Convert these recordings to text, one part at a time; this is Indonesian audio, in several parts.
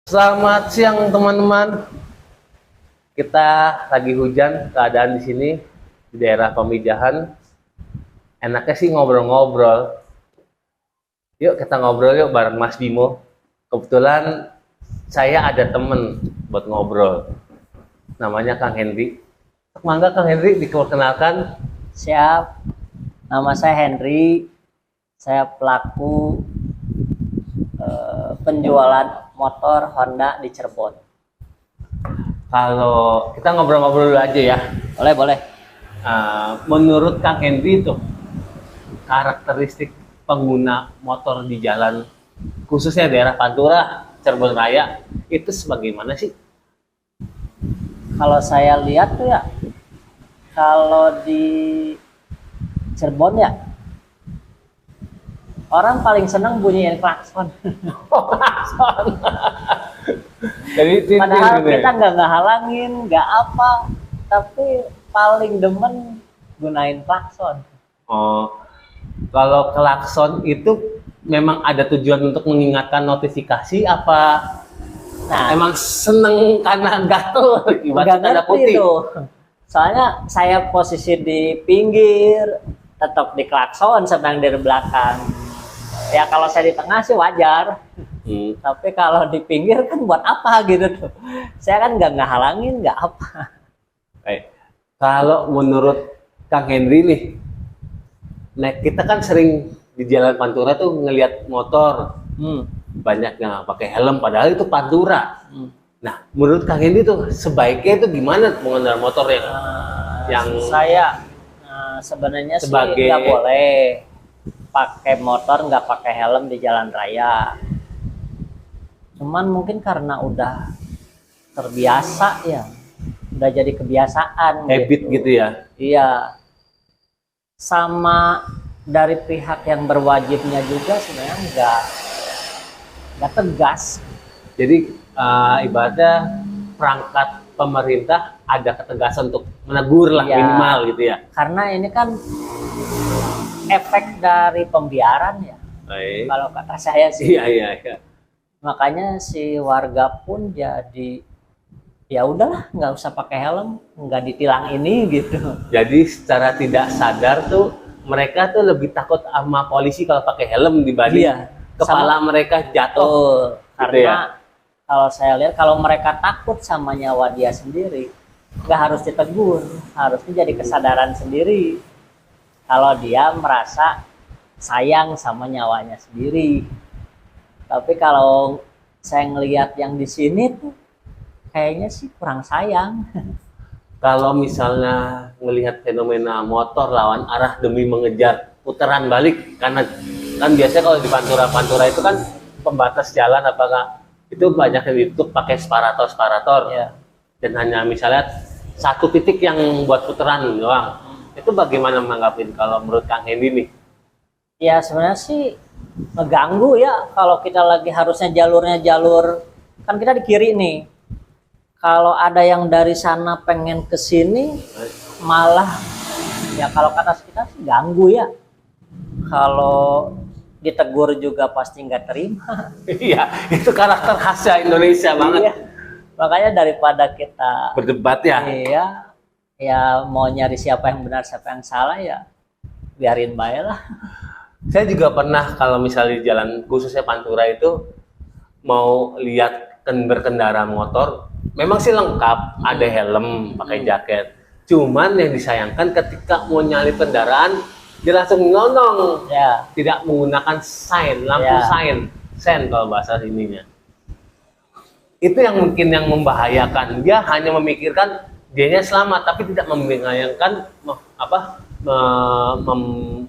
Selamat siang teman-teman. Kita lagi hujan, keadaan di sini di daerah Pamijahan. Enaknya sih ngobrol-ngobrol. Yuk kita ngobrol yuk bareng Mas Bimo. Kebetulan saya ada temen buat ngobrol. Namanya Kang Henry. Mangga Kang Henry diperkenalkan. Siap, nama saya Henry. Saya pelaku penjualan motor Honda di Cirebon. Kalau kita ngobrol-ngobrol dulu aja ya. Boleh. Menurut Kang Henry itu karakteristik pengguna motor di jalan khususnya daerah Pantura, Cirebon Raya itu sebagaimana sih? Kalau saya lihat tuh ya, kalau di Cirebon ya, orang paling seneng bunyiin klakson. Jadi Padahal gitu ya? kita nggak ngehalangin, nggak apa, tapi paling demen gunain klakson. Oh, kalau klakson itu memang ada tujuan untuk mengingatkan notifikasi apa Nah, emang seneng karena gatel nggak ibarat tanda ngerti putih? tuh. Soalnya saya posisi di pinggir, tetap di klakson sedang dari belakang. Ya kalau saya di tengah sih wajar. Tapi kalau di pinggir kan buat apa gitu tuh. Saya kan nggak ngehalangin, nggak apa. Kalau menurut Kang Henry nih, nah kita kan sering di jalan Pantura tuh ngelihat motor banyak yang nggak pakai helm, padahal itu Pantura. Nah, menurut Kang Henry tuh sebaiknya itu gimana pengendara motor yang Saya sebenarnya sih sebagai- nggak boleh pakai motor nggak pakai helm di jalan raya. Cuman mungkin karena udah terbiasa ya, udah jadi kebiasaan habit gitu ya? Iya, sama dari pihak yang berwajibnya juga sebenarnya nggak tegas. Jadi ibaratnya perangkat pemerintah ada ketegasan untuk menegur lah Iya. minimal gitu ya. Karena ini kan efek dari pembiaran ya, Baik. kalau kata saya sih. Iya. Makanya si warga pun jadi ya udahlah nggak usah pakai helm, nggak ditilang ini gitu. Jadi secara tidak sadar tuh mereka tuh lebih takut sama polisi kalau pakai helm dibanding Iya, kepala mereka jatuh. Betul, Gitu karena ya? kalau saya lihat kalau mereka takut sama nyawa dia sendiri, nggak harus ditegur, harusnya jadi kesadaran sendiri. Kalau dia merasa sayang sama nyawanya sendiri. Tapi kalau saya ngelihat yang di sini tuh kayaknya sih kurang sayang. Kalau misalnya melihat fenomena motor lawan arah demi mengejar putaran balik, karena kan biasanya kalau di Pantura itu kan pembatas jalan apakah itu banyak yang ditutup pakai separator Ya. dan hanya misalnya satu titik yang buat putaran doang. Itu bagaimana menanggapin kalau menurut Kang Hendy nih? Ya sebenarnya sih ngeganggu ya kalau kita lagi harusnya jalurnya jalur kan kita di kiri nih. Kalau ada yang dari sana pengen ke sini malah ya kalau kata kita sih ganggu ya. Kalau ditegur juga pasti nggak terima. Iya, itu karakter khasnya Indonesia banget. Iya. Makanya daripada kita Berdebat ya. iya ya mau nyari siapa yang benar siapa yang salah ya biarin baik lah. Saya juga pernah kalau misalnya di jalan khususnya Pantura itu mau lihat berkendara motor, memang sih lengkap, ada helm, pakai jaket. Cuman yang disayangkan ketika mau nyalip kendaraan, dia langsung nyonong, Ya, tidak menggunakan sign, lampu Ya. sen kalau bahasa sininya. Itu yang mungkin yang membahayakan. Dia hanya memikirkan dianya selamat, tapi tidak membayangkan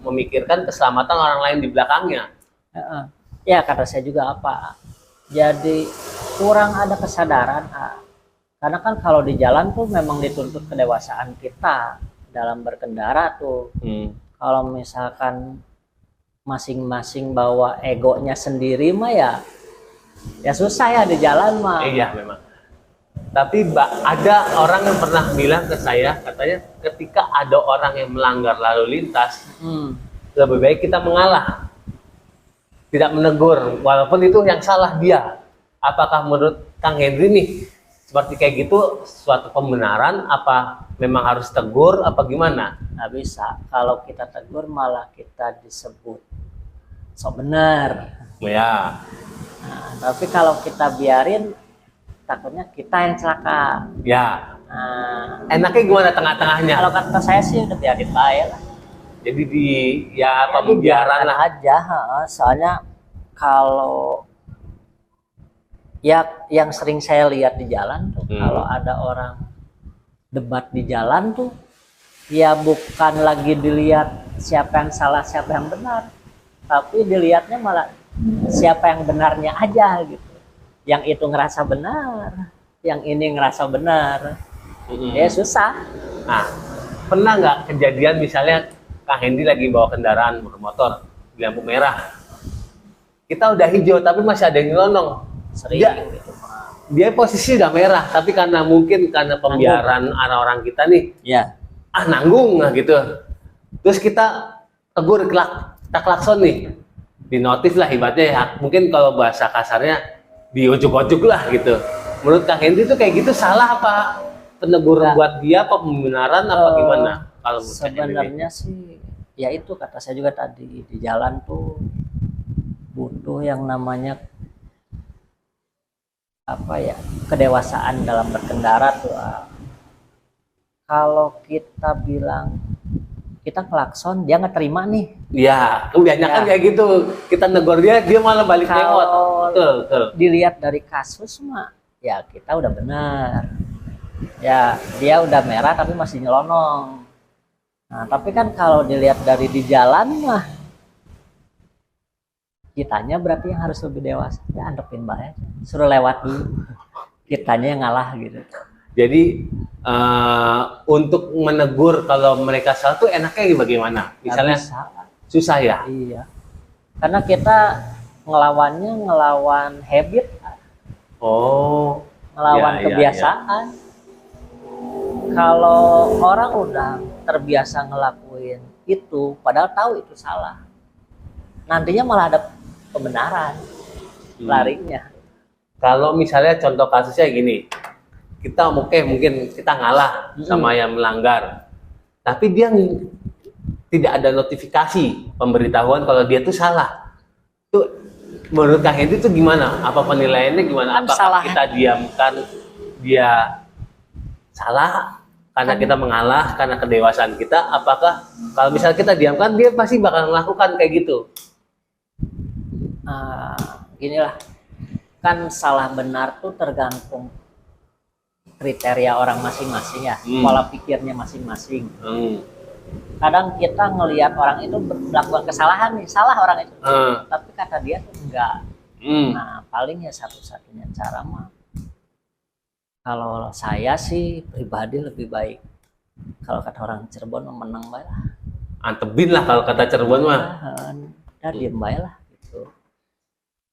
memikirkan keselamatan orang lain di belakangnya. heeh. Ya kata saya juga apa? Jadi kurang ada kesadaran. Karena kan kalau di jalan tuh memang dituntut kedewasaan kita dalam berkendara tuh. Kalau misalkan masing-masing bawa egonya sendiri mah ya susah ya di jalan mah. Iya memang. Tapi ada orang yang pernah bilang ke saya, katanya ketika ada orang yang melanggar lalu lintas, lebih baik kita mengalah. Tidak menegur, walaupun itu yang salah dia. Apakah menurut Kang Henry nih seperti kayak gitu suatu pembenaran, apa memang harus tegur apa gimana? Nggak bisa. Kalau kita tegur malah kita disebut sok benar. Ya, Nah, tapi kalau kita biarin, takutnya kita yang celaka. ya. Nah, Enaknya gimana tengah-tengahnya? kalau kata saya sih udah biarin baik lah. Jadi ya Jadi pembiaran biarkan lah. aja. Soalnya kalau ya yang sering saya lihat di jalan tuh, kalau ada orang debat di jalan tuh, ya bukan lagi dilihat siapa yang salah siapa yang benar, tapi dilihatnya malah siapa yang benarnya aja gitu. Yang itu ngerasa benar, yang ini ngerasa benar. Ya susah. Nah, pernah nggak kejadian misalnya Kang Hendy lagi bawa kendaraan bermotor di lampu merah, kita udah hijau tapi masih ada yang nyelonong. Sering Dia, gitu. dia posisi udah merah, tapi karena mungkin karena pembiaran orang-orang kita nih, Ya. nanggung lah gitu. Terus kita tegur, kita klakson nih, dinotis lah ibaratnya ya. Mungkin kalau bahasa kasarnya diujuk-ujuk lah gitu. Menurut Kang Hendy itu kayak gitu salah apa peneguran buat dia, apa pembenaran apa gimana? Kalau menurut Kang Hendy? Sebenarnya sih, ya itu kata saya juga tadi, di jalan tuh butuh yang namanya apa ya, kedewasaan dalam berkendara tuh. Kalau kita bilang kita klakson, dia nggak terima nih. Ya, kebanyakan Ya. kayak gitu. Kita negor dia malah balik nengok. Kalau Betul. dilihat dari kasus mah, ya kita udah benar. Ya dia udah merah tapi masih nyelonong. Nah tapi kan kalau dilihat dari di jalan mah, kitanya berarti yang harus lebih dewasa. Ya antepin banget, suruh lewat dulu. Kitanya yang ngalah gitu. Jadi untuk menegur kalau mereka salah tuh enaknya bagaimana? Misalnya Nggak bisa. susah ya? Iya. Karena kita ngelawan habit, Oh, ngelawan ya, kebiasaan. Kalau orang udah terbiasa ngelakuin itu, padahal tahu itu salah, nantinya malah ada pembenaran, larinya. Kalau misalnya contoh kasusnya gini, kita mungkin kita ngalah sama yang melanggar, tapi dia tidak ada notifikasi pemberitahuan kalau dia tuh salah. Tuh menurut Kang Hendy itu gimana? Apa penilaiannya gimana? Kan Apakah salah. kita diamkan dia salah karena kita mengalah karena kedewasaan kita? Apakah kalau misalnya kita diamkan dia pasti bakal melakukan kayak gitu? Ginilah, kan salah benar tuh tergantung kriteria orang masing-masing ya, pola pikirnya masing-masing. Kadang kita ngelihat orang itu melakukan kesalahan nih, salah orang itu, tapi kata dia tuh enggak. Nah paling ya satu-satunya cara mah, kalau saya sih pribadi lebih baik, kalau kata orang Cirebon menang baik lah. Antebin lah kalau kata Cirebon mah. Udah diem baik lah gitu.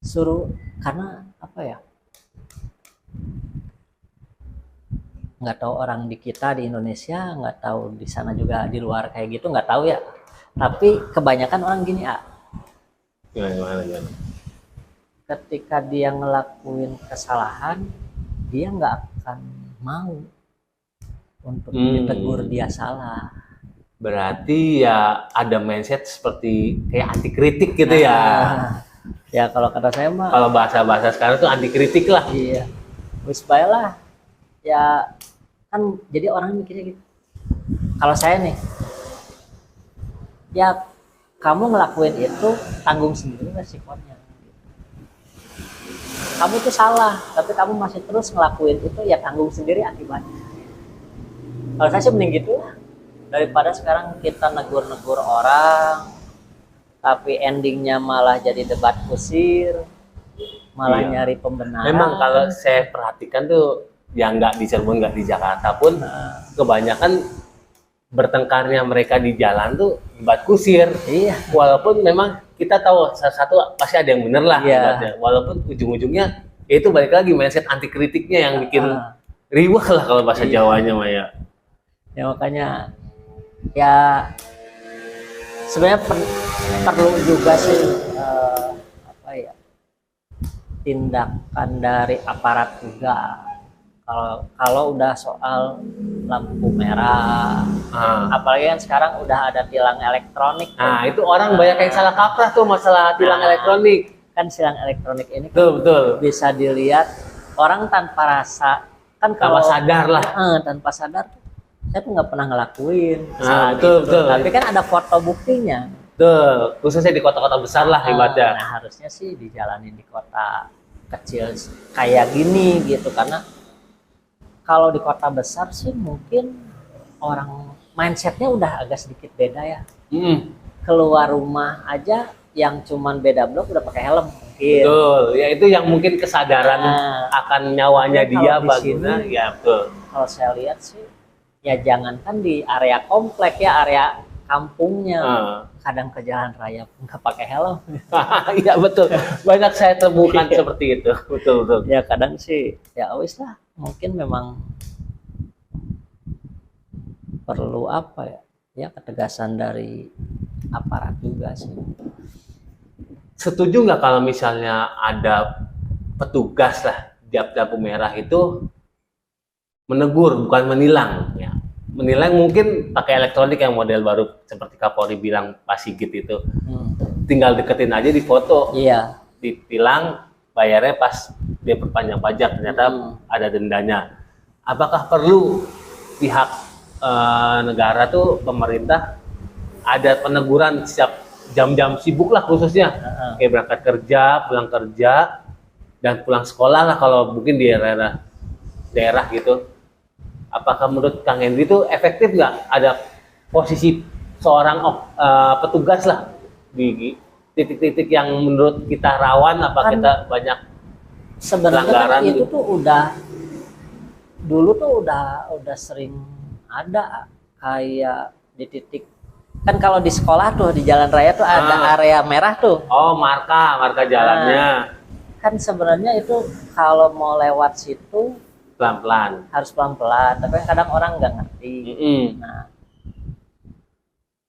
Suruh, karena apa ya, nggak tahu orang di kita di Indonesia, nggak tahu di sana juga di luar kayak gitu, nggak tahu ya, tapi kebanyakan orang gini Gimana? ketika dia ngelakuin kesalahan, dia nggak akan mau untuk ditegur dia salah. Berarti ya ada mindset seperti kayak anti kritik gitu ya. Ya kalau kata saya mah, Kalau bahasa-bahasa sekarang tuh anti kritik lah. iya, wis bae lah. Ya kan jadi orang mikirnya gitu. Kalau saya nih, ya kamu ngelakuin itu tanggung sendiri resikonya. Kamu tuh salah, tapi kamu masih terus ngelakuin itu, ya tanggung sendiri akibatnya. Kalau saya sih mending gitu lah, daripada sekarang kita negur-negur orang, tapi endingnya malah jadi debat kusir, malah nyari pembenaran. Memang kalau saya perhatikan tuh, yang nggak di Cirebon, nggak di Jakarta pun, kebanyakan bertengkarnya mereka di jalan tuh debat kusir. Iya. Walaupun memang kita tahu salah satu pasti ada yang bener lah. Iya. Walaupun ujung-ujungnya ya itu balik lagi mindset anti kritiknya yang bikin riwah lah kalau bahasa Jawanya mah ya. Ya makanya ya sebenarnya perlu juga sih apa ya, tindakan dari aparat juga. Kalau udah soal lampu merah, apalagi kan sekarang udah ada tilang elektronik. Nah, itu orang banyak yang salah kaprah tuh masalah tilang elektronik. Kan tilang elektronik ini kan Betul, betul. bisa dilihat orang tanpa rasa. Kan Tanpa sadar lah. Tanpa sadar, saya tuh nggak pernah ngelakuin Nah, kesalahan betul, itu. betul. Tapi kan ada foto buktinya. Betul, khususnya di kota-kota besar lah hebatnya. Nah, harusnya sih dijalanin di kota kecil kayak gini gitu, karena kalau di kota besar sih mungkin orang mindsetnya udah agak sedikit beda ya. Keluar rumah aja yang cuman beda blok udah pakai helm mungkin. Betul, ya itu yang mungkin kesadaran akan nyawanya Tapi dia kalau di bagaimana, sini, ya betul. Kalau saya lihat sih, ya jangankan di area komplek ya, area kampungnya, kadang ke jalan raya pun nggak pakai helm. Iya betul, banyak saya temukan seperti itu, betul betul. Ya kadang sih, ya wis lah, mungkin memang perlu apa ya, ya ketegasan dari aparat juga sih. Setuju nggak kalau misalnya ada petugas lah di lampu merah itu menegur bukan menilang ya. Menilang mungkin pakai elektronik yang model baru seperti Kapolri bilang Pak Sigit itu. Tinggal deketin aja di foto. Iya. Ditilang, bayarnya pas dia perpanjang pajak ternyata ada dendanya. Apakah perlu pihak negara tuh pemerintah ada peneguran setiap jam-jam sibuk lah khususnya kayak berangkat kerja, pulang kerja, dan pulang sekolah lah kalau mungkin di daerah gitu. Apakah menurut Kang Henry itu efektif nggak ada posisi seorang petugas lah di titik-titik yang menurut kita rawan, apa Kan kita banyak sebenarnya pelanggaran kan itu gitu? tuh dulu tuh udah sering ada kayak di titik, kan kalau di sekolah tuh di jalan raya tuh ada area merah tuh. Oh, marka jalannya. Kan sebenarnya itu kalau mau lewat situ Pelan-pelan. harus pelan-pelan, tapi kadang orang nggak ngerti. Nah,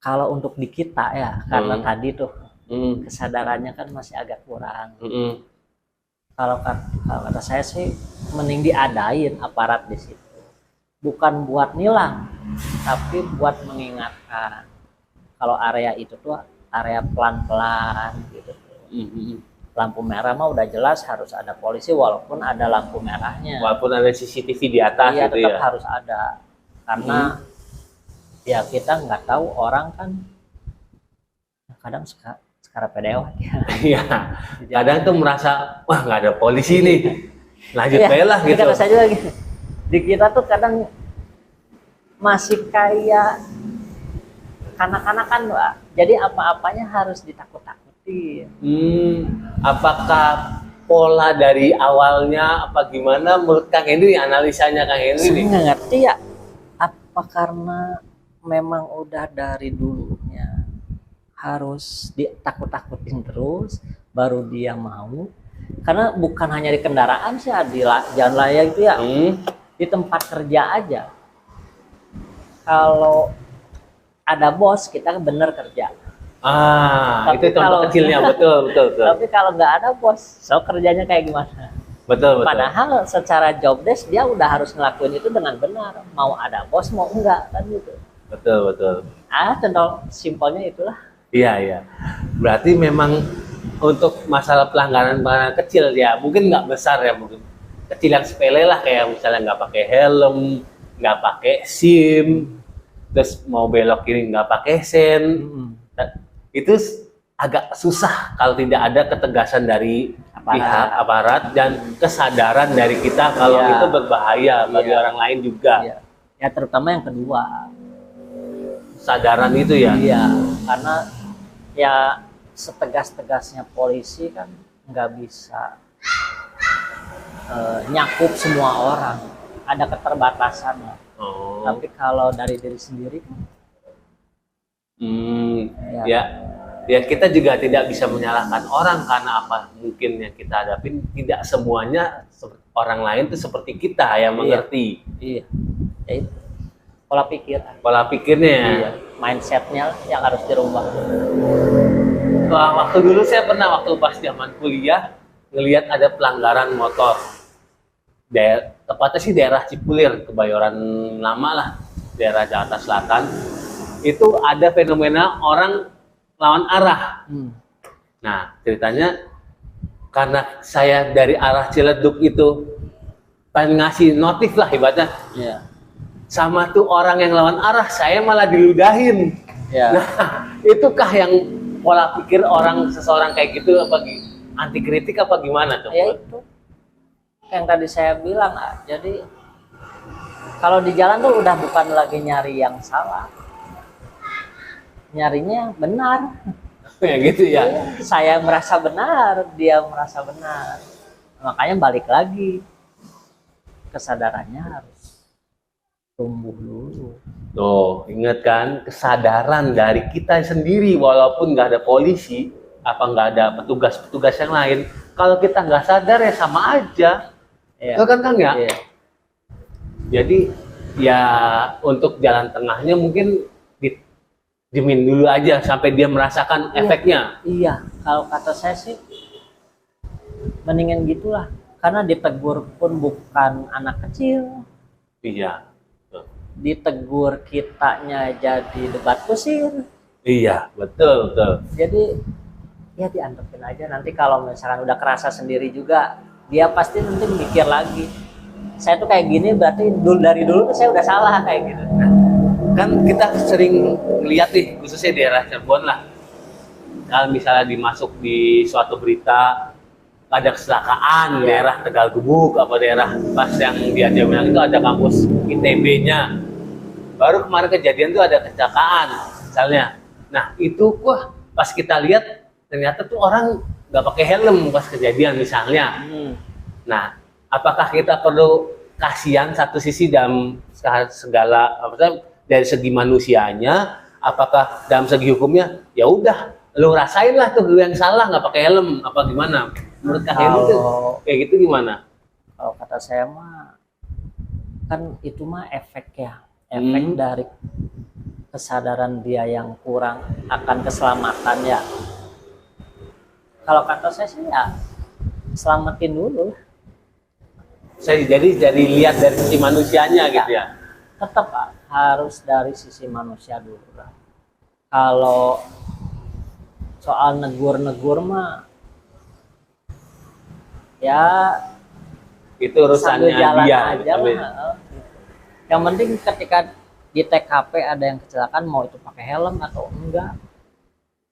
kalau untuk di kita ya, karena tadi tuh kesadarannya kan masih agak kurang. Kalau kata saya sih mending diadain aparat di situ, bukan buat nilang, tapi buat mengingatkan kalau area itu tuh area pelan-pelan gitu. Lampu merah mah udah jelas harus ada polisi walaupun ada lampu merahnya. Walaupun ada CCTV di atas Iya, gitu tetap ya. harus ada, karena ya kita nggak tahu orang kan kadang sekarang pedewat ya. Iya. Kadang tuh merasa wah nggak ada polisi nih, lanjut aja lah gitu. Kata saya juga gitu. Di kita tuh kadang masih kayak kanak-kanakan, Pak. Jadi apa-apanya harus ditakut-takutin. Apakah pola dari awalnya apa gimana menurut Kang Henry, analisanya Kang Henry Saya nih? nggak ngerti ya, apa karena memang udah dari dulunya harus ditakut-takutin terus baru dia mau, karena bukan hanya di kendaraan sih, di jalan raya itu ya, di tempat kerja aja kalau ada bos kita bener kerja. Tapi itu contoh kalau kecilnya, betul. Tapi kalau nggak ada bos, so kerjanya kayak gimana? Betul. Padahal secara job desk dia udah harus ngelakuin itu dengan benar, mau ada bos mau enggak kan gitu. Betul. Contoh simpelnya itulah. Iya. Berarti memang untuk masalah pelanggaran kecil ya, mungkin nggak besar ya, mungkin kecil yang sepele lah, kayak misalnya nggak pakai helm, nggak pakai SIM, terus mau belok kiri nggak pakai sen. Itu agak susah kalau tidak ada ketegasan dari pihak aparat dan kesadaran dari kita kalau itu berbahaya bagi orang lain juga. Ya terutama yang kedua, kesadaran itu ya. Iya, karena ya setegas-tegasnya polisi kan nggak bisa nyakup semua orang, ada keterbatasan lah. Tapi kalau dari diri sendiri kan ya kita juga tidak bisa menyalahkan orang karena apa mungkin yang kita hadapin tidak semuanya orang lain itu seperti kita yang mengerti. Iya. Ya itu pola pikirnya, mindsetnya yang harus dirubah. Waktu dulu saya pernah waktu pas zaman kuliah ngelihat ada pelanggaran motor. Tepatnya sih daerah Cipulir, Kebayoran Lama lah, daerah Jakarta Selatan. Itu ada fenomena orang lawan arah. Nah, ceritanya karena saya dari arah Ciledug itu pengen ngasih notif lah ibaratnya. Iya. Sama tuh orang yang lawan arah, saya malah diludahin. Iya. Nah, itukah yang pola pikir seseorang kayak gitu, apa anti kritik apa gimana tuh? Ya itu yang tadi saya bilang, jadi kalau di jalan tuh udah bukan lagi nyari yang salah, nyarinya yang benar. Ya gitu ya. Saya merasa benar, dia merasa benar, makanya balik lagi, kesadarannya harus tumbuh dulu. Tuh, ingat kan, kesadaran dari kita sendiri, walaupun nggak ada polisi, apa nggak ada petugas-petugas yang lain, kalau kita nggak sadar ya sama aja. Iya. Itu kan Kang ya? Iya. Jadi ya untuk jalan tengahnya mungkin dimin dulu aja sampai dia merasakan efeknya. Iya, kalau kata saya sih mendingan gitulah, karena ditegur pun bukan anak kecil. Iya. Ditegur kitanya jadi debat kusir. Iya, betul, betul. Jadi ya diantepin aja, nanti kalau misalkan udah kerasa sendiri juga, dia pasti nanti mikir lagi. Saya tuh kayak gini berarti dari dulu tuh saya udah salah kayak gitu. Kan kita sering lihat nih, khususnya di daerah Cirebon lah. Kalau misalnya dimasuk di suatu berita ada kecelakaan di daerah Tegal Gubuk, apa daerah pas yang dia bilang itu ada kampus ITB-nya. Baru kemarin kejadian tuh ada kecelakaan misalnya. Nah itu pas kita lihat ternyata tuh orang nggak pakai helm pas kejadian misalnya. Nah, apakah kita perlu kasihan satu sisi dalam segala dari segi manusianya, apakah dalam segi hukumnya ya udah lu rasain lah tuh lu yang salah nggak pakai helm apa gimana? Menurut Kak Heni tuh kayak gitu gimana? Kalau kata saya mah kan itu mah efek dari kesadaran dia yang kurang akan keselamatan ya. Kalau kata saya sih ya selamatin dulu. Jadi lihat dari sisi manusianya gitu ya. Tetap harus dari sisi manusia dulu lah. Kalau soal negur mah ya itu urusannya dia. Aja lah. Yang penting ketika di TKP ada yang kecelakaan, mau itu pakai helm atau enggak,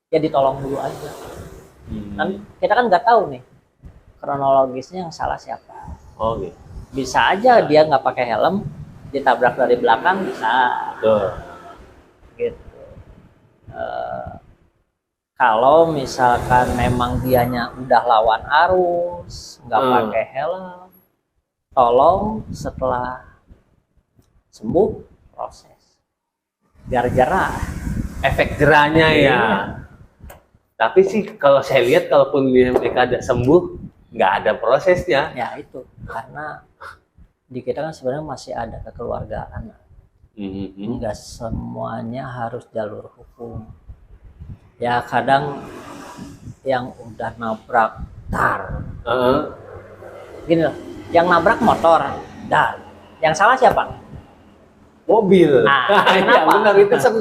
ya ditolong dulu aja. Kan kita kan nggak tahu nih kronologisnya yang salah siapa. Oh gitu. Bisa aja dia nggak pakai helm, ditabrak dari belakang, bisa. Betul. Gitu. Kalau misalkan memang dianya udah lawan arus, nggak pakai helm, tolong setelah sembuh proses biar jerah. Efek jerahnya ya. Tapi sih kalau saya lihat kalaupun mereka ada sembuh, nggak ada prosesnya. Ya itu karena di kita kan sebenarnya masih ada kekeluargaan. Nggak semuanya harus jalur hukum. Ya kadang yang udah nabrak gini loh, yang nabrak motor yang salah siapa? Mobil. Ya, benar, itu sering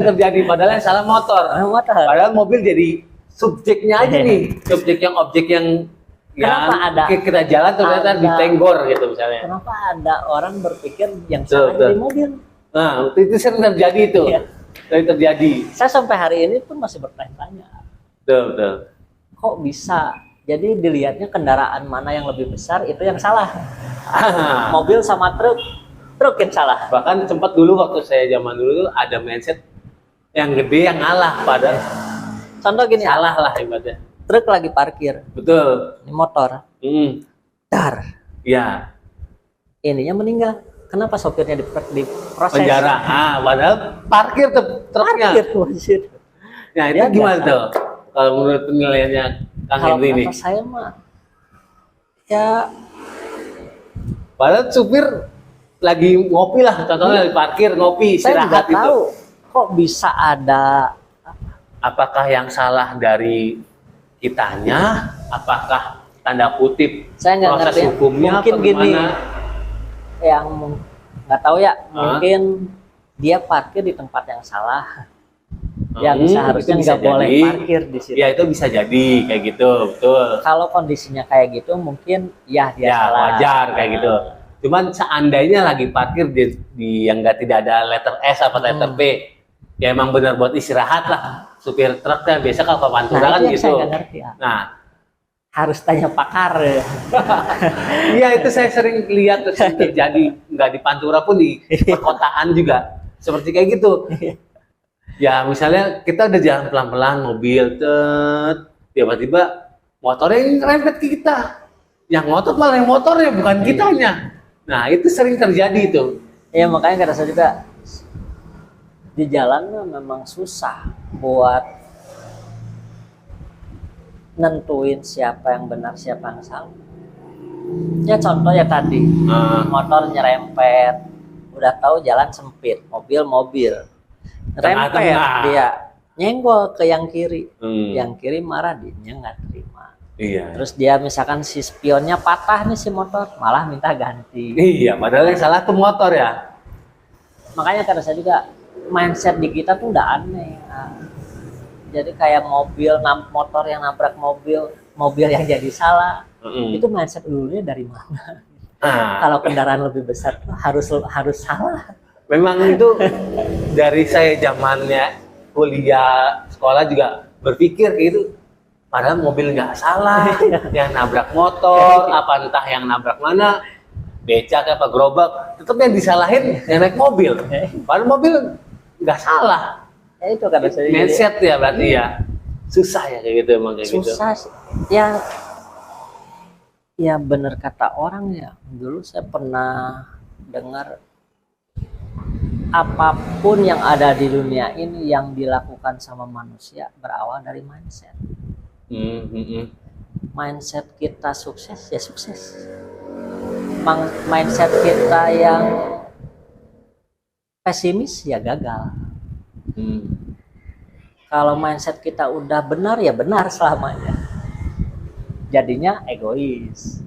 terjadi. Padahal yang salah motor. Padahal mobil jadi subjeknya aja nih, objek yang kita jalan ternyata ditenggor gitu misalnya. Kenapa ada orang berpikir yang salah jadi mobil? Nah, itu sering terjadi itu. Terjadi. Saya sampai hari ini pun masih bertanya-tanya. Betul. Kok bisa? Jadi dilihatnya kendaraan mana yang lebih besar itu yang salah. Mobil sama truk yang salah. Bahkan sempat dulu waktu saya zaman dulu ada mindset yang gede yang ngalah, padahal contoh gini, salah lah ibaratnya. Truk lagi parkir. Betul. Ini motor. Ya. Ininya meninggal. Kenapa sopirnya diproses? Penjara. Padahal parkir truknya. Nah, itu gimana tuh? Kalau menurut penilaiannya Kang Henry ini? Kalau kata saya mah ya padahal supir lagi ngopi lah, contohnya lagi parkir, ngopi, istirahat gitu. Saya tahu kok bisa ada. Apakah yang salah dari kitanya, apakah tanda kutip Saya nggak proses ngerti. hukumnya Mungkin apa gini, gimana? yang nggak tahu ya, mungkin dia parkir di tempat yang salah, yang seharusnya itu bisa nggak boleh jadi. parkir di situ. Ya itu bisa jadi kayak gitu, betul. Kalau kondisinya kayak gitu, mungkin ya dia Ya salah. wajar kayak gitu. Cuman seandainya lagi parkir di yang tidak ada letter S apa letter P, ya emang benar buat istirahat lah. Supir truknya biasa kalau ke Pantura Nah, kan itu yang gitu. saya nggak ngerti ya. Nah, Harus tanya pakar. iya itu saya sering lihat terus terjadi nggak di Pantura pun di perkotaan juga seperti kayak gitu. Ya misalnya kita udah jalan pelan-pelan mobil, tiba-tiba motornya ini rempet ke kita. Yang ngotot malah yang motornya bukan kitanya. Nah itu sering terjadi tuh. Ya makanya kata saya juga di jalan memang susah buat nentuin siapa yang benar siapa yang salah. Ya contoh ya tadi motor nyerempet, udah tahu jalan sempit, mobil rempet, Tengah-tengah. dia nyenggol ke yang kiri, Hmm. yang kiri marah, dia nggak terima. Iya. Terus dia misalkan si spionnya patah nih si motor, malah minta ganti. Iya, padahal yang salah tuh motor ya. Makanya kata saya juga mindset di kita tuh udah aneh. Nah, jadi kayak motor yang nabrak mobil yang jadi salah. Itu mindset dulunya dari mana? Nah, Kalau kendaraan lebih besar tuh harus salah. memang itu dari saya zamannya kuliah sekolah juga berpikir kayak gitu. Padahal mobil nggak salah, yang nabrak motor, apa entah yang nabrak mana, becak apa gerobak, tetap yang disalahin yang naik mobil. Padahal mobil nggak salah. Ya itu kata saya. Mindset ya berarti ya. Susah ya kayak gitu emang kayak gitu. Susah sih. Ya bener kata orang ya. Dulu saya pernah dengar apapun yang ada di dunia ini yang dilakukan sama manusia berawal dari mindset. Mindset kita sukses ya sukses. Mindset kita yang pesimis ya gagal. Kalau mindset kita udah benar ya benar selamanya. Jadinya egois.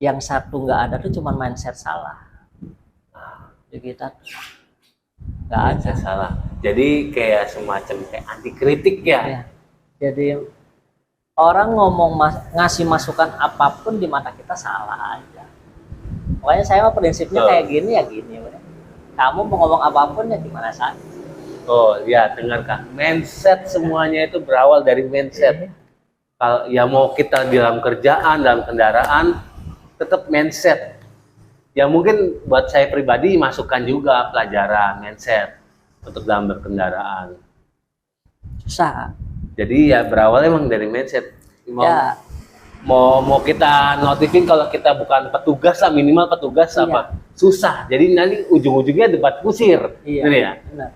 Yang satu nggak ada tuh cuma mindset salah. Jadi kita nggak ada. Mindset salah. Jadi kayak semacam kayak anti kritik ya. Ya. Jadi orang ngomong ngasih masukan apapun di mata kita salah aja. Makanya saya mah prinsipnya kayak gini ya gini. Kamu mau ngomong apapun ya gimana saja. Oh ya, dengarkan. Mindset semuanya itu berawal dari mindset. Kalau ya mau kita di dalam kerjaan, dalam kendaraan, tetap mindset. Ya mungkin buat saya pribadi masukkan juga pelajaran mindset untuk dalam berkendaraan. Susah. Jadi ya berawal emang dari mindset. Ya. Mau kita notifin kalau kita bukan petugas lah, minimal petugas Iya. apa susah. Jadi nanti ujung-ujungnya debat kusir. Iya. Gitu ya. Benar.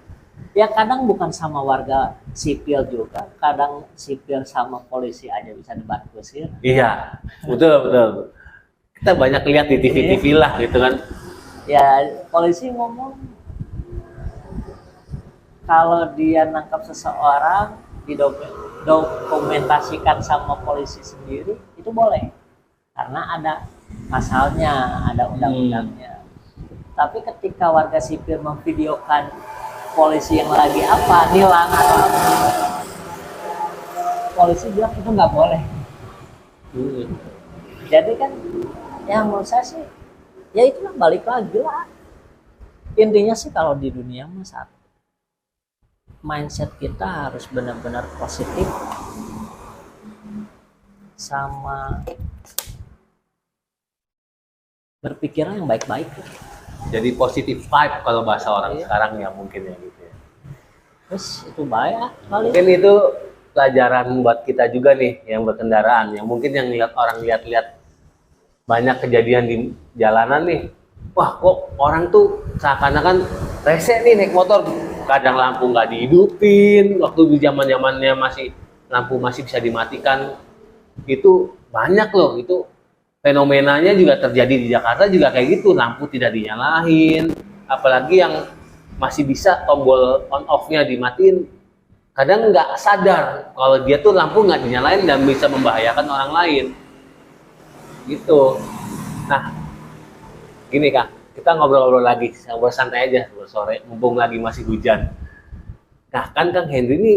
Ya kadang bukan sama warga sipil juga, kadang sipil sama polisi aja bisa debat kusir. Iya, betul. Kita banyak lihat di TV-TV lah gitu kan. Ya polisi ngomong kalau dia nangkap seseorang didokumentasikan sama polisi sendiri itu boleh karena ada pasalnya, ada undang-undangnya. Tapi ketika warga sipil memvideokan polisi yang lagi apa, nilang atau apa, polisi bilang itu nggak boleh. Jadi kan ya menurut saya sih ya itulah balik lagi lah. Intinya sih kalau di dunia mah satu, mindset kita harus benar-benar positif sama berpikiran yang baik-baik. Jadi positive vibe kalau bahasa orang sekarang ya mungkin ya gitu ya. Terus itu baik kali. Mungkin itu pelajaran buat kita juga nih yang berkendaraan, yang mungkin yang orang lihat-lihat banyak kejadian di jalanan nih. Wah kok orang tuh seakan-akan rese nih naik motor, kadang lampu nggak dihidupin, waktu di zaman-zamannya masih lampu masih bisa dimatikan, itu banyak loh. Itu fenomenanya juga terjadi di Jakarta juga kayak gitu, lampu tidak dinyalain, apalagi yang masih bisa tombol on off-nya dimatiin, kadang nggak sadar kalau dia tuh lampu nggak dinyalain dan bisa membahayakan orang lain gitu. Nah gini Kak, kita ngobrol-ngobrol lagi, ngobrol santai aja sore mumpung lagi masih hujan. Nah kan Kang Henry ini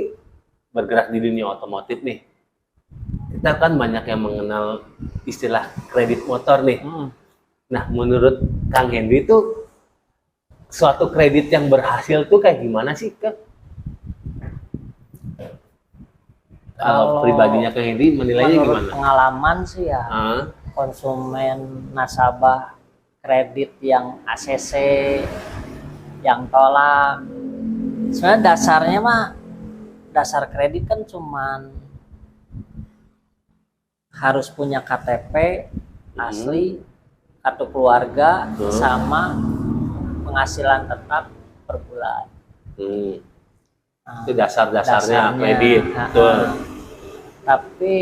bergerak di dunia otomotif nih, kita kan banyak yang mengenal istilah kredit motor nih. Nah menurut Kang Henry itu suatu kredit yang berhasil tuh kayak gimana sih Kang? Kalau pribadinya Kang Henry menilainya menurut gimana? pengalaman sih ya, Ah, konsumen nasabah kredit yang ACC, yang tolak, sebenarnya dasarnya mah, dasar kredit kan cuman harus punya KTP asli, kartu keluarga, sama penghasilan tetap per bulan. itu dasar-dasarnya kredit. Betul. Tapi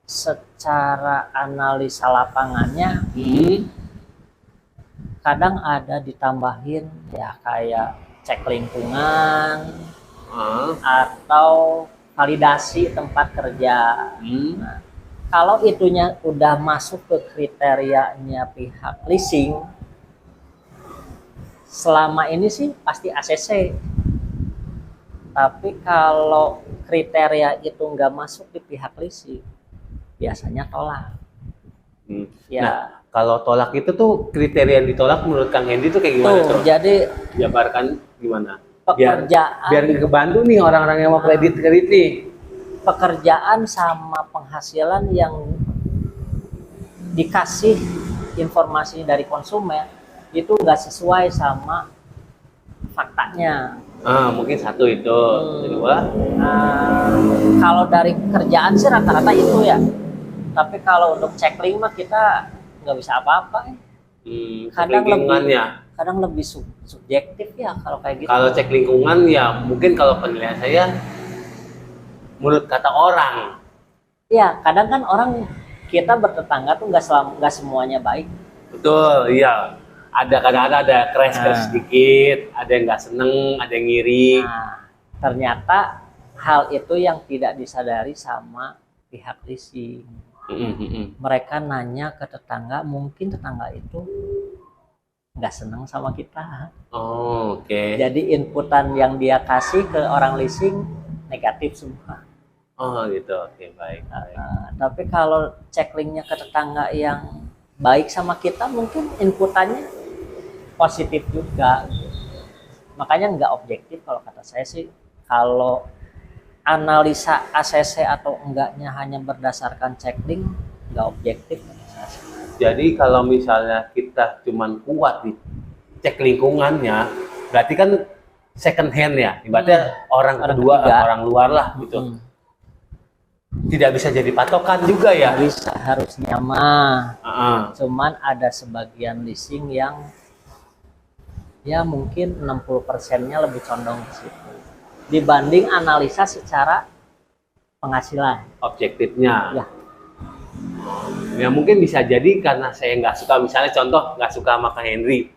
secara analisa lapangannya kadang ada ditambahin ya kayak cek lingkungan atau validasi tempat kerja. Nah, kalau itunya udah masuk ke kriterianya pihak leasing, selama ini sih pasti ACC. Tapi kalau kriteria itu nggak masuk di pihak leasing, biasanya tolak. Ya. Nah, kalau tolak itu tuh kriteria yang ditolak menurut Kang Hendy tuh kayak gimana tuh? Jadi jabarkan gimana? Pekerjaan. Biar kebantu nih orang-orang yang mau kredit nih. Pekerjaan sama penghasilan yang dikasih informasi dari konsumen itu nggak sesuai sama faktanya. Mungkin satu itu. Kedua, kalau dari kerjaan sih rata-rata itu ya. Tapi kalau untuk checklink mah kita nggak bisa apa-apa. Kadang lebih subjektif ya kalau kayak gitu. Kalau cek lingkungan ya mungkin kalau penilaian saya menurut kata orang. Ya kadang kan orang kita bertetangga tuh nggak semuanya baik. Betul, iya. Kadang-kadang ada crash sedikit, ada yang nggak seneng, ada yang ngiri. Nah, ternyata hal itu yang tidak disadari sama pihak leasing. Mereka nanya ke tetangga, mungkin tetangga itu nggak seneng sama kita. Oke. Jadi inputan yang dia kasih ke orang leasing negatif semua. Gitu, oke, baik. Tapi kalau checklinknya ke tetangga yang baik sama kita, mungkin inputannya positif juga. Makanya nggak objektif kalau kata saya sih. Kalau analisa ACC atau enggaknya hanya berdasarkan checklink, nggak objektif. Jadi kalau misalnya kita cuman kuat di cek lingkungannya, berarti kan second hand ya, ibaratnya orang kedua, ketiga. Orang luar lah gitu. Tidak bisa jadi patokan juga ya. Bisa, harus nyaman. Cuman ada sebagian leasing yang ya mungkin 60%-nya lebih condong ke situ dibanding analisa secara penghasilan objektifnya. Ya mungkin bisa jadi karena saya nggak suka, misalnya contoh nggak suka sama Kang Henry.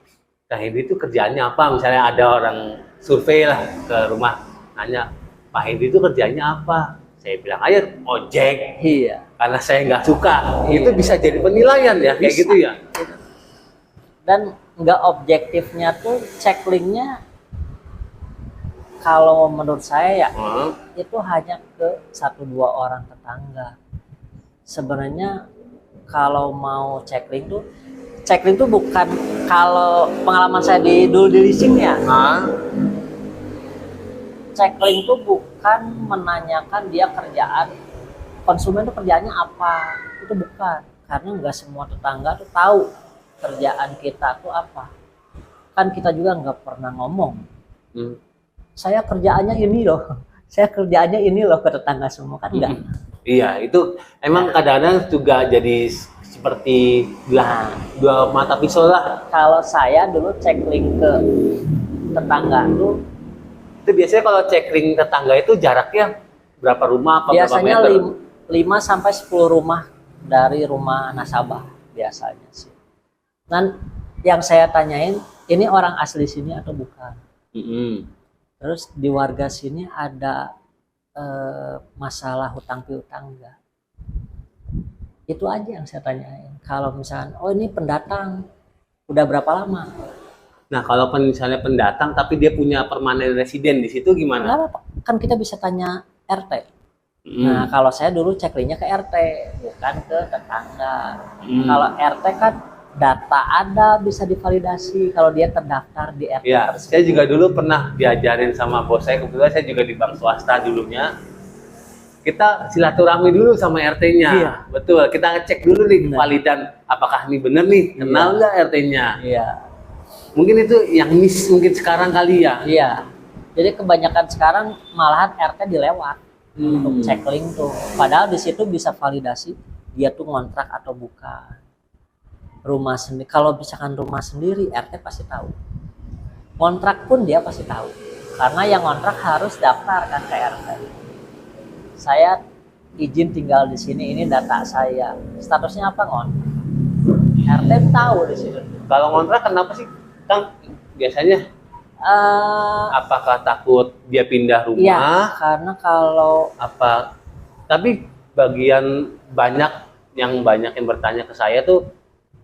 Kang Henry itu kerjaannya apa? Misalnya ada orang survei lah ke rumah, nanya Pak Henry itu kerjanya apa? Saya bilang aja ojek. Iya. Karena saya nggak suka. Itu bisa jadi penilaian ya, kayak gitu ya. Dan nggak objektifnya tuh checklinknya kalau menurut saya ya itu hanya ke 1-2 orang tetangga. Sebenarnya kalau mau checklink tuh bukan, kalau pengalaman saya dulu di leasing ya, checklink tuh bukan menanyakan dia kerjaan konsumen tuh kerjaannya apa, itu bukan, karena nggak semua tetangga tuh tahu kerjaan kita tuh apa. Kan kita juga nggak pernah ngomong saya kerjaannya ini loh, saya kerjaannya ini loh ke tetangga semua, kan enggak. Iya, itu emang kadang-kadang juga jadi seperti dua mata pisau lah. Kalau saya dulu checklink ke tetangga tuh, itu biasanya kalau checklink tetangga itu jaraknya berapa rumah? Biasanya 5-10 rumah dari rumah nasabah biasanya sih. Dan yang saya tanyain, ini orang asli sini atau bukan? Terus di warga sini ada masalah hutang piutang enggak. Itu aja yang saya tanyain. Kalau misalkan, oh ini pendatang, udah berapa lama? Nah, kalau misalnya pendatang tapi dia punya permanen residen di situ Nggak gimana? apa-apa. Kan kita bisa tanya RT. Hmm. Nah, kalau saya dulu checklinknya ke RT, bukan ke tetangga. Hmm. Kalau RT kan data ada bisa divalidasi kalau dia terdaftar di RT Ya, tersebut. saya juga dulu pernah diajarin sama bos saya, kebetulan saya juga di bank swasta dulunya. Kita silaturahmi dulu sama RT-nya. Iya. Betul, kita cek dulu nih Benar. validan apakah ini benar nih, kenal nggak RT-nya. Iya. Mungkin itu yang miss mungkin sekarang kali ya. Iya. Jadi kebanyakan sekarang malahan RT dilewat untuk checklink tuh. Padahal di situ bisa validasi dia tuh ngontrak atau bukan. Rumah sendiri, kalau misalkan rumah sendiri RT pasti tahu. Kontrak pun dia pasti tahu. Karena yang kontrak harus daftar kan ke RT. Saya izin tinggal di sini, ini data saya. Statusnya apa ngontrak? RT tahu di situ. Kalau ngontrak kenapa sih? Kang, biasanya apakah takut dia pindah rumah? Iya, karena kalau Apa? Tapi bagian banyak yang bertanya ke saya tuh,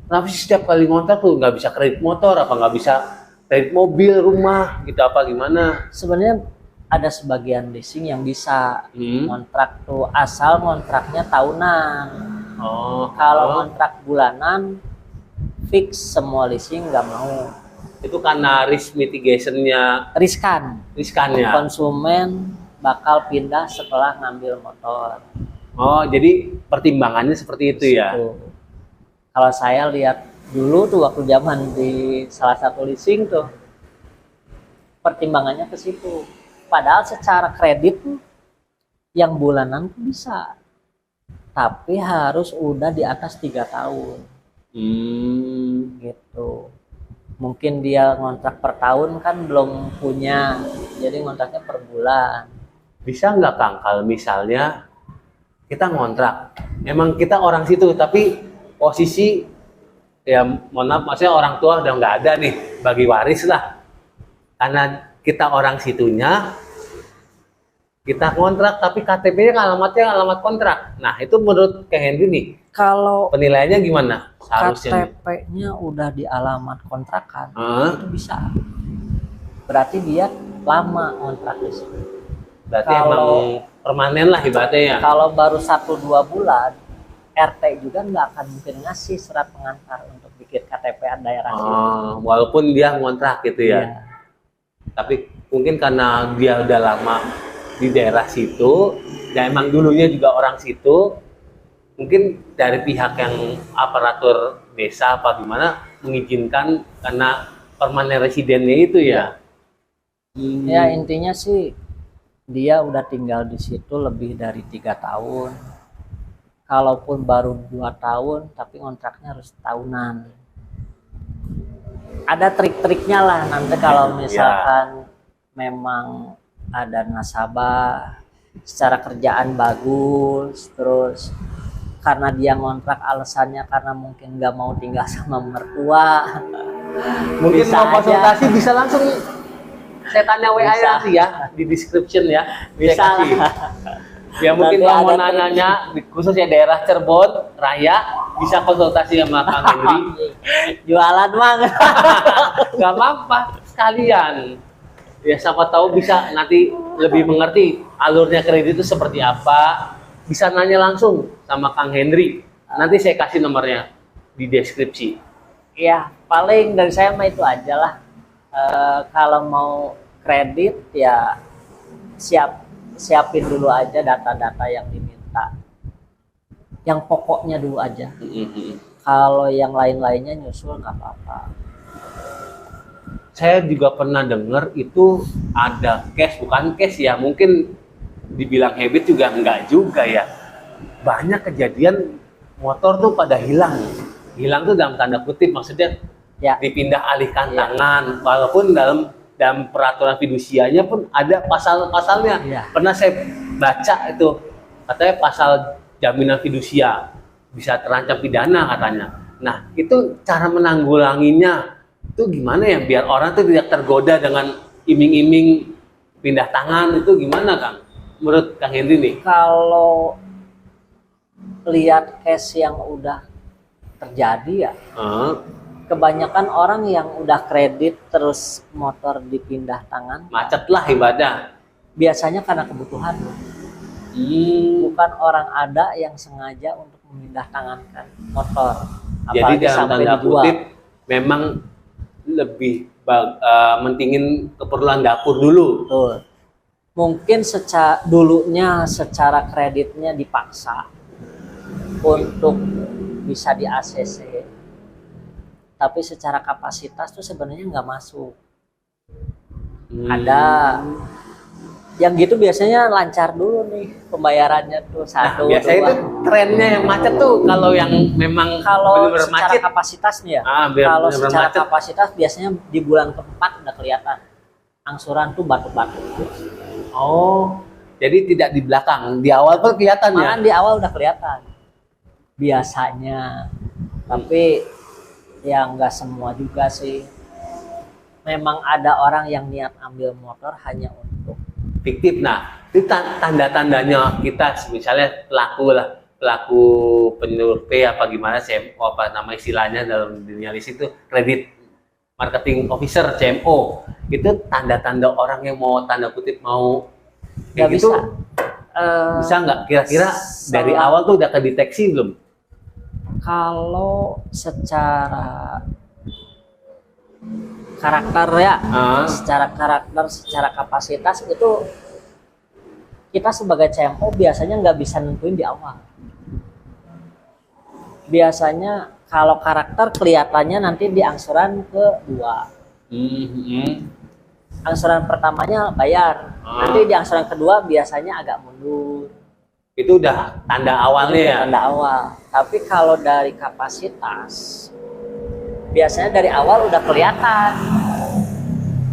kenapa sih setiap kali ngontrak tuh nggak bisa kredit motor, apa nggak bisa kredit mobil, rumah, gitu apa gimana? sebenarnya ada sebagian leasing yang bisa Hmm. kontrak tuh asal kontraknya tahunan. Oh, Kalau kontrak bulanan fix semua leasing nggak mau. itu karena risk mitigation-nya Riskan. riskan ya. Konsumen bakal pindah setelah ngambil motor. Oh, jadi pertimbangannya seperti itu ya. Situ. Kalau saya lihat dulu tuh waktu zaman di salah satu leasing tuh pertimbangannya ke situ. Padahal secara kredit tuh yang bulanan tuh bisa, tapi harus udah di atas 3 tahun gitu. Mungkin dia ngontrak per tahun kan belum punya, jadi ngontraknya per bulan. Bisa nggak Kang, kalau misalnya kita ngontrak, emang kita orang situ, tapi posisi ya mohon maaf, maksudnya orang tua udah nggak ada nih, bagi waris lah. Karena kita orang situnya, kita kontrak, tapi KTP-nya alamatnya alamat kontrak. Nah, itu menurut Kang Henry nih, Kalau penilaiannya gimana seharusnya nih? KTP-nya udah di alamat kontrakan, Hah? itu bisa. Berarti dia lama kontrak di situ. Berarti Kalau- emang permanen lah ibaratnya ya. Kalau baru 1-2 bulan, RT juga nggak akan mungkin ngasih surat pengantar untuk bikin KTP daerah situ. Walaupun dia ngontrak gitu ya. Iya. Tapi mungkin karena dia udah lama di daerah situ, dan emang dulunya juga orang situ, mungkin dari pihak yang aparatur desa apa gimana mengizinkan karena permanen residennya itu ya. Ya intinya sih dia udah tinggal di situ lebih dari 3 tahun. Kalaupun baru 2 tahun, tapi kontraknya harus tahunan. Ada trik-triknya lah nanti kalau misalkan memang ada nasabah, secara kerjaan bagus, terus karena dia ngontrak alasannya karena mungkin nggak mau tinggal sama mertua. Mungkin Bisa mau aja. konsultasi bisa langsung saya tanya WA Bisa. nanti ya di description ya. Bisa Saya kasih. lah. Ya mungkin Nanti kalau mau ada nanya khususnya daerah Cirebon Raya bisa konsultasi sama Kang Henry. Jualan mah. Gak apa-apa sekalian. Ya siapa tahu bisa nanti lebih mengerti alurnya kredit itu seperti apa. Bisa nanya langsung sama Kang Henry. Nanti saya kasih nomornya di deskripsi. Ya paling dari saya mah itu aja lah. Kalau mau kredit ya siapin dulu aja data-data yang diminta. Yang pokoknya dulu aja. Kalau yang lain-lainnya nyusul nggak apa-apa. Saya juga pernah dengar itu ada cash, bukan cash ya, mungkin dibilang habit juga enggak juga ya. Banyak kejadian motor tuh pada hilang. Hilang tuh dalam tanda kutip, maksudnya Ya. dipindah alihkan Ya. tangan, walaupun dalam peraturan fidusianya pun ada pasal-pasalnya. Ya. Pernah saya baca itu, katanya pasal jaminan fidusia bisa terancam pidana katanya. Nah, itu cara menanggulanginya itu gimana ya biar orang tuh tidak tergoda dengan iming-iming pindah tangan itu gimana Kang? menurut Kang Hendy nih? Kalau lihat case yang udah terjadi ya, kebanyakan orang yang udah kredit terus motor dipindah tangan, Macet lah ibadah. biasanya karena kebutuhan, bukan orang ada yang sengaja untuk memindah tangankan motor, Jadi apalagi dalam sampai tanda dijual. kutip memang lebih mentingin keperluan dapur dulu. Betul. Mungkin dulunya secara kreditnya dipaksa untuk bisa di ACC, tapi secara kapasitas tuh sebenarnya nggak masuk. Ada yang gitu biasanya lancar dulu nih pembayarannya tuh Nah, satu biasanya dua. itu trennya yang macet tuh kalau yang memang Kalau benar-benar secara macet. kapasitas nih ya, Biar kalau benar-benar secara macet. kapasitas biasanya di bulan keempat udah kelihatan angsuran tuh batu-batu. Oh, jadi tidak di belakang, di awal tuh kelihatan ya. Malah di awal udah kelihatan biasanya, tapi ya nggak semua juga sih. Memang ada orang yang niat ambil motor hanya untuk Fiktif. Nah, itu tanda-tandanya kita misalnya pelaku penyurvei apa gimana CMO apa nama istilahnya dalam dunia list itu credit marketing officer CMO, itu tanda-tanda orang yang mau tanda kutip mau nggak kayak gitu bisa. bisa nggak kira-kira dari awal tuh udah kedeteksi belum? Kalau secara karakter ya, secara karakter, secara kapasitas itu kita sebagai CMO biasanya nggak bisa nentuin di awal. Biasanya kalau karakter kelihatannya nanti di angsuran kedua. Angsuran pertamanya bayar, nanti di angsuran kedua biasanya agak mundur. Itu udah tanda awalnya ya. Tanda awal. Tapi kalau dari kapasitas biasanya dari awal udah kelihatan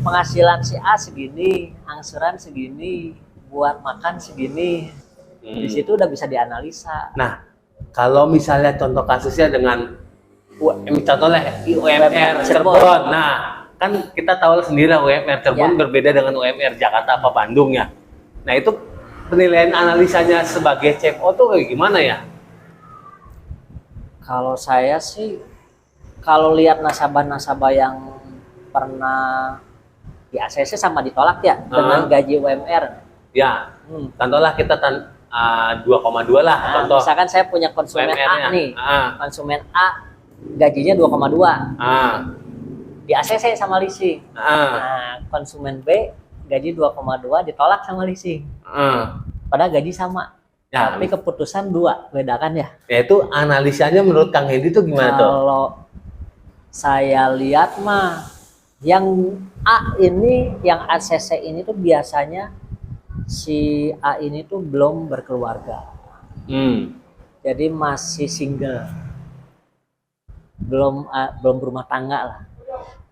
penghasilan si A segini, angsuran segini, buat makan segini. Di situ udah bisa dianalisa. Nah, kalau misalnya contoh kasusnya dengan contohnya UMR Cirebon. Nah, kan kita tahu sendiri UMR Cirebon berbeda dengan UMR Jakarta apa Bandung ya. Nah, itu penilaian analisanya sebagai CFO tuh kayak gimana ya? Kalau saya sih, kalau lihat nasabah-nasabah yang pernah di ACC sama ditolak ya dengan gaji UMR. Ya, contohlah kita 2,2 lah. Contoh. Misalkan saya punya konsumen A nih, konsumen A gajinya 2,2. Di ACC sama leasing. Nah, konsumen B gaji 2,2 ditolak sama leasing. Padahal gaji sama. Ya, tapi keputusan dua, bedakan ya. Ya itu analisanya menurut Kang Hendy itu gimana tuh? Kalau saya lihat mah yang A ini, yang ACC ini tuh biasanya si A ini tuh belum berkeluarga. Jadi masih single. Belum berumah tangga lah.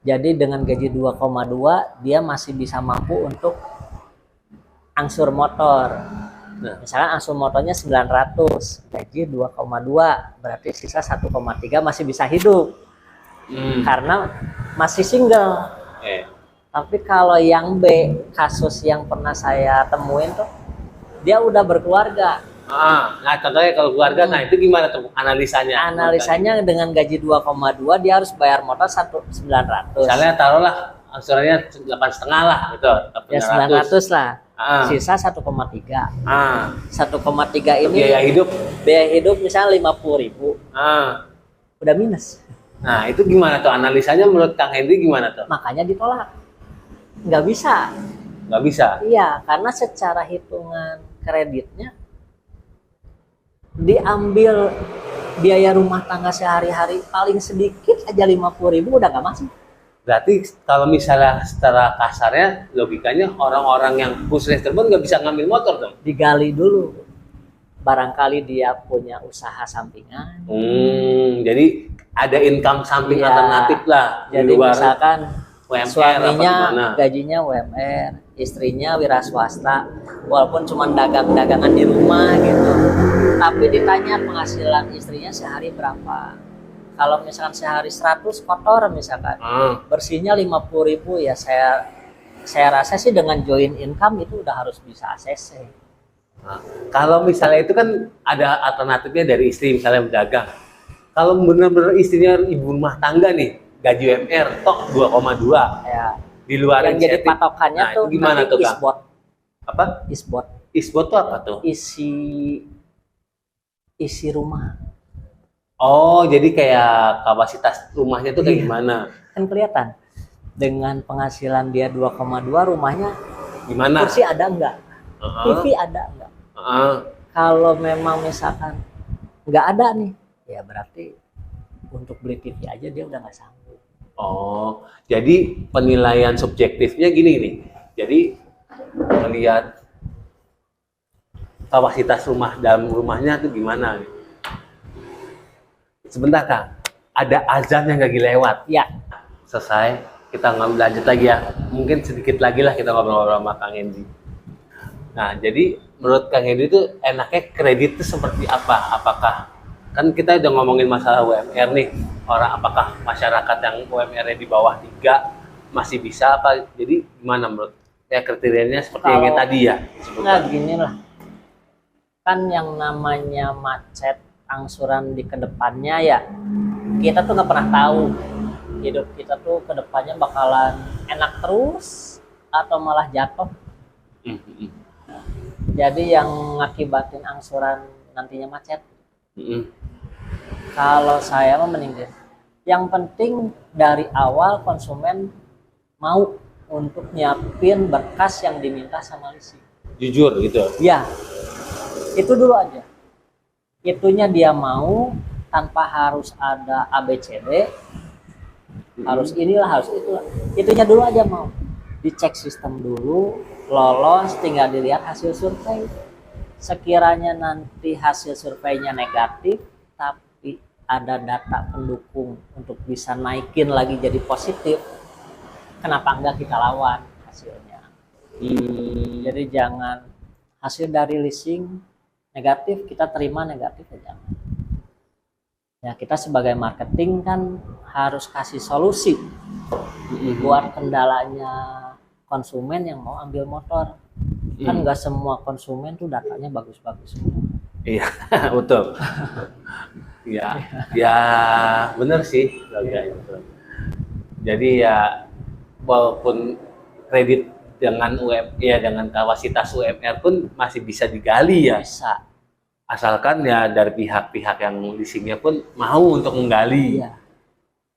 Jadi dengan gaji 2,2 dia masih bisa mampu untuk angsur motor. Nah, misalkan angsur motornya 900, gaji 2,2, berarti sisa 1,3 masih bisa hidup. Karena masih single. Tapi kalau yang B, kasus yang pernah saya temuin tuh, dia udah berkeluarga. Nah contohnya kalau keluarga, nah itu gimana tuh analisanya? Analisanya dengan gaji 2,2 dia harus bayar motor 1.900. Misalnya taruhlah angsurannya 8,5 lah gitu. Ya 900 lah. Sisa 1,3. 1,3 ini biaya hidup misalnya 50.000. Udah minus. Nah itu gimana tuh analisanya menurut Kang Hendy gimana tuh? Makanya ditolak. Nggak bisa. Nggak bisa? Iya, karena secara hitungan kreditnya diambil biaya rumah tangga sehari-hari paling sedikit aja 50.000 udah nggak masuk. Berarti kalau misalnya secara kasarnya logikanya orang-orang yang khusus terbang nggak bisa ngambil motor dong? Digali dulu, barangkali dia punya usaha sampingan. Jadi ada income samping alternatif lah. Jadi misalkan UMR, suaminya gajinya UMR, istrinya wira swasta, walaupun cuma dagang-dagangan di rumah gitu. Tapi ditanya penghasilan istrinya sehari berapa. Kalau misalkan sehari 100 kotor misalkan, bersihnya 50.000 ya saya rasa sih dengan join income itu udah harus bisa ACC. Nah, kalau misalnya itu kan ada alternatifnya dari istri misalnya berdagang. Kalau benar-benar istrinya ibu rumah tangga nih, gaji UMR tok 2,2 Ya, di luar yang jadi insentif. patokannya Nah, tuh itu gimana nanti tuh, Kang? isbot. Apa? Isbot, Isbot tuh apa tuh? isi isi rumah. Oh, jadi kayak kapasitas rumahnya tuh kayak Iya, gimana? kan kelihatan. Dengan penghasilan dia 2,2, rumahnya Gimana? kursi ada enggak? Heeh. TV ada enggak? Heeh. Kalau memang misalkan nggak ada nih, ya berarti untuk beli TV aja dia udah nggak sanggup. Oh, jadi penilaian subjektifnya gini nih. Jadi melihat kapasitas rumah dalam rumahnya tuh gimana? Sebentar Kang, ada azan yang lagi lewat. Ya, Selesai, kita lanjut lagi ya. Mungkin sedikit lagi lah kita ngobrol-ngobrol sama Kang Hendy. Nah, jadi menurut Kang Hendy itu enaknya kredit itu seperti apa? Apakah kan kita udah ngomongin masalah UMR nih, orang apakah masyarakat yang UMR-nya di bawah 3 masih bisa apa? Jadi gimana menurut ya kriterianya seperti yang kalau tadi ya? nggak Sebutkan. gini lah, kan yang namanya macet angsuran di kedepannya ya kita tuh nggak pernah tahu hidup kita tuh kedepannya bakalan enak terus atau malah jatuh. Hmm, hmm, Jadi yang ngakibatin angsuran nantinya macet. hmm. Kalau saya mah mending deh. Yang penting dari awal konsumen mau untuk nyiapin berkas yang diminta sama leasing. Jujur gitu. Ya, itu dulu aja. Itunya dia mau tanpa harus ada ABCD, harus inilah, harus itulah. Itunya dulu aja mau. Dicek sistem dulu, lolos, tinggal dilihat hasil survei. Sekiranya nanti hasil surveinya negatif, tapi ada data pendukung untuk bisa naikin lagi jadi positif, kenapa enggak kita lawan hasilnya. Jadi jangan hasil dari leasing negatif kita terima negatif aja. Ya kita sebagai marketing kan harus kasih solusi buat kendalanya konsumen yang mau ambil motor. Kan nggak semua konsumen tuh datanya bagus-bagus semua. Iya, betul. Ya, ya benar sih. Jadi ya walaupun kredit dengan ya dengan kapasitas UMR pun masih bisa digali ya. Bisa. Asalkan ya dari pihak-pihak yang leasingnya pun mau untuk menggali. Iya.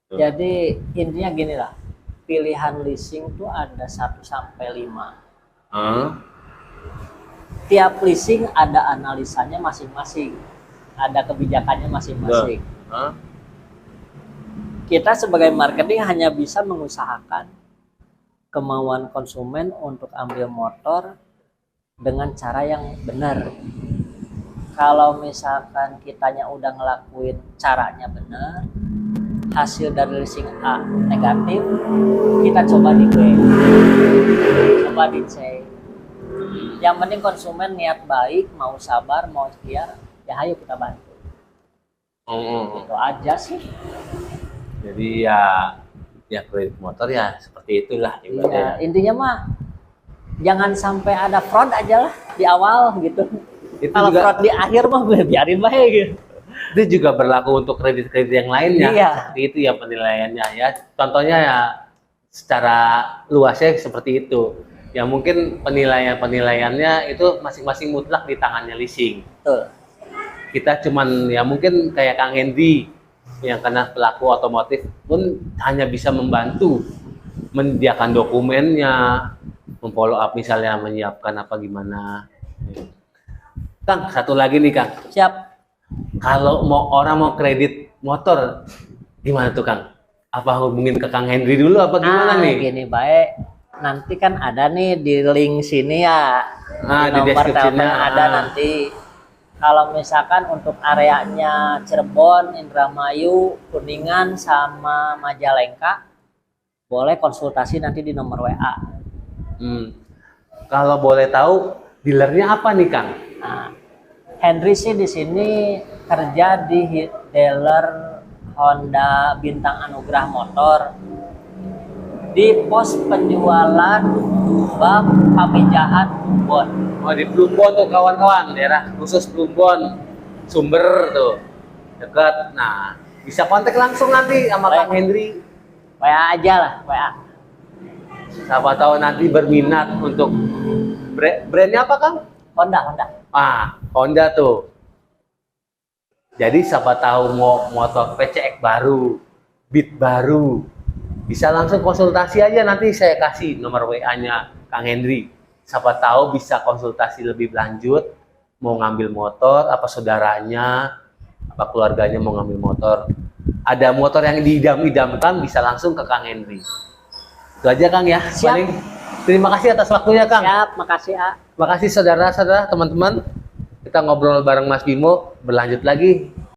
Jadi intinya gini lah, pilihan leasing tuh ada 1 sampai 5. Tiap leasing ada analisanya masing-masing, ada kebijakannya masing-masing. Kita sebagai marketing hanya bisa mengusahakan kemauan konsumen untuk ambil motor dengan cara yang benar. Kalau misalkan kitanya udah ngelakuin caranya benar, hasil dari leasing A negatif, kita coba di B, coba di C. Yang penting konsumen niat baik, mau sabar, mau ikhtiar, ya ayo kita bantu. Itu aja sih. Jadi ya kredit motor ya seperti itulah Ya, intinya mah jangan sampai ada fraud aja lah di awal gitu. Itu Kalau juga, fraud di akhir mah biarin baik gitu. itu juga berlaku untuk kredit-kredit yang lainnya. Iya. Seperti itu ya penilaiannya ya. Contohnya ya secara luasnya seperti itu. Ya mungkin penilaiannya itu masing-masing mutlak di tangannya leasing. Betul. Kita cuman ya mungkin kayak Kang Hendy yang kena pelaku otomotif pun hanya bisa membantu menyediakan dokumennya, memfollow up misalnya menyiapkan apa gimana. Kang, satu lagi nih Kang. Siap. Kalau orang mau kredit motor gimana tuh Kang? Apa hubungin ke Kang Henry dulu apa gimana nih? Gini baik. Nanti kan ada nih di link sini ya. Di Nomor deskripsinya telepon ada nanti. Kalau misalkan untuk areanya Cirebon, Indramayu, Kuningan sama Majalengka, boleh konsultasi nanti di nomor WA. Kalau boleh tahu dealernya apa nih Kang? Nah, Henry sih di sini kerja di dealer Honda Bintang Anugrah Motor. di pos penjualan bak pamijahan Plumbon. Oh, di Plumbon tuh kawan-kawan, daerah khusus Plumbon, Sumber tuh, dekat. Nah, bisa kontak langsung nanti sama Baik. Kang Hendri. WA aja lah, WA. Siapa tahu nanti berminat untuk brandnya apa, Kang? Honda. Ah, Honda tuh. Jadi siapa tahu mau motor PCX baru, Beat baru, bisa langsung konsultasi aja, nanti saya kasih nomor WA-nya Kang Hendri. Siapa tahu bisa konsultasi lebih lanjut, mau ngambil motor, apa saudaranya, apa keluarganya mau ngambil motor. Ada motor yang diidam-idamkan, bisa langsung ke Kang Hendri. Itu aja Kang ya. Siap. Paling terima kasih atas waktunya Kang. Siap, makasih A. Makasih saudara-saudara, teman-teman. Kita ngobrol bareng Mas Bimo, berlanjut lagi